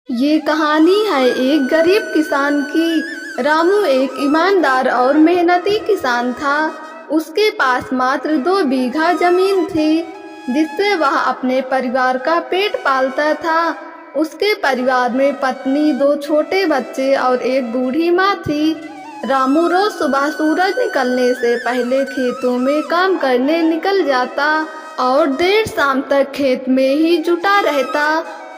ये कहानी है एक गरीब किसान की। रामू एक ईमानदार और मेहनती किसान था। उसके पास मात्र 2 बीघा जमीन थी, जिससे वह अपने परिवार का पेट पालता था। उसके परिवार में पत्नी, 2 छोटे बच्चे और एक बूढ़ी माँ थी। रामू रोज सुबह सूरज निकलने से पहले खेतों में काम करने निकल जाता और देर शाम तक खेत में ही जुटा रहता।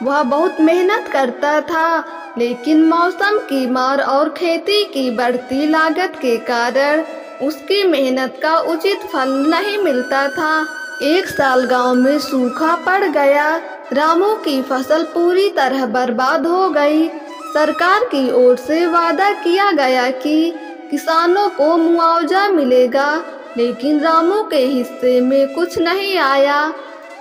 वह बहुत मेहनत करता था, लेकिन मौसम की मार और खेती की बढ़ती लागत के कारण उसकी मेहनत का उचित फल नहीं मिलता था। एक साल गांव में सूखा पड़ गया। रामू की फसल पूरी तरह बर्बाद हो गई। सरकार की ओर से वादा किया गया कि किसानों को मुआवजा मिलेगा, लेकिन रामू के हिस्से में कुछ नहीं आया।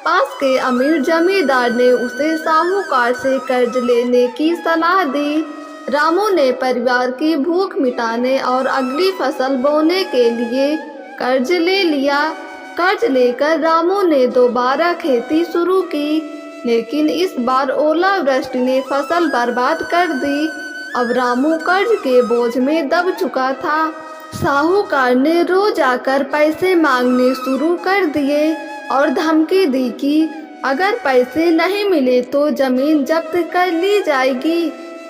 पास के अमीर जमींदार ने उसे साहूकार से कर्ज लेने की सलाह दी। रामू ने परिवार की भूख मिटाने और अगली फसल बोने के लिए कर्ज ले लिया। कर्ज लेकर रामू ने दोबारा खेती शुरू की, लेकिन इस बार ओलावृष्टि ने फसल बर्बाद कर दी। अब रामू कर्ज के बोझ में दब चुका था। साहूकार ने रोज आकर पैसे मांगने शुरू कर दिए और धमकी दी कि अगर पैसे नहीं मिले तो जमीन जब्त कर ली जाएगी।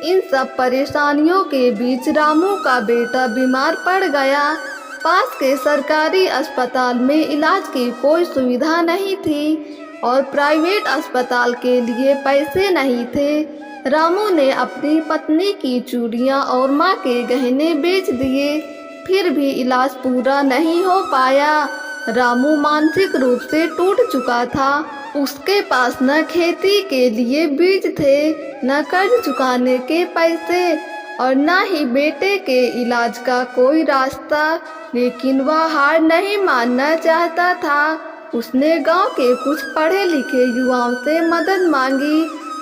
इन सब परेशानियों के बीच रामू का बेटा बीमार पड़ गया। पास के सरकारी अस्पताल में इलाज की कोई सुविधा नहीं थी और प्राइवेट अस्पताल के लिए पैसे नहीं थे। रामू ने अपनी पत्नी की चूड़ियां और मां के गहने बेच दिए, फिर भी इलाज पूरा नहीं हो पाया। रामू मानसिक रूप से टूट चुका था। उसके पास न खेती के लिए बीज थे, न कर्ज चुकाने के पैसे और न ही बेटे के इलाज का कोई रास्ता। लेकिन वह हार नहीं मानना चाहता था। उसने गांव के कुछ पढ़े लिखे युवाओं से मदद मांगी।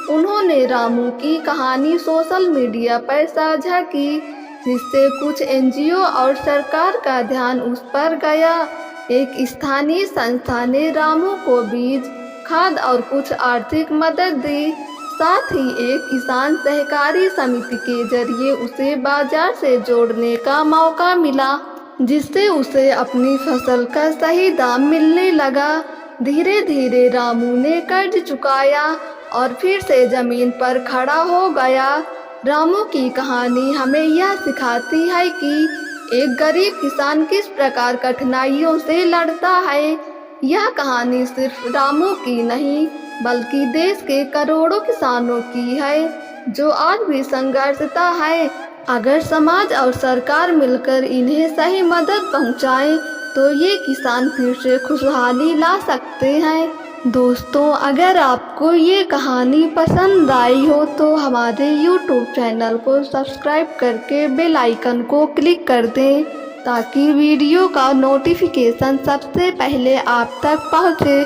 उन्होंने रामू की कहानी सोशल मीडिया पर साझा की, जिससे कुछ एनजीओ और सरकार का ध्यान उस पर गया। एक स्थानीय संस्था ने रामू को बीज, खाद और कुछ आर्थिक मदद दी। साथ ही एक किसान सहकारी समिति के जरिए उसे बाजार से जोड़ने का मौका मिला, जिससे उसे अपनी फसल का सही दाम मिलने लगा। धीरे धीरे रामू ने कर्ज चुकाया और फिर से जमीन पर खड़ा हो गया। रामू की कहानी हमें यह सिखाती है कि एक गरीब किसान किस प्रकार कठिनाइयों से लड़ता है। यह कहानी सिर्फ रामू की नहीं, बल्कि देश के करोड़ों किसानों की है, जो आज भी संघर्षरत है। अगर समाज और सरकार मिलकर इन्हें सही मदद पहुंचाएं, तो ये किसान फिर से खुशहाली ला सकते हैं। दोस्तों, अगर आपको ये कहानी पसंद आई हो तो हमारे YouTube चैनल को सब्सक्राइब करके बेल आइकन को क्लिक कर दें, ताकि वीडियो का नोटिफिकेशन सबसे पहले आप तक पहुंचे।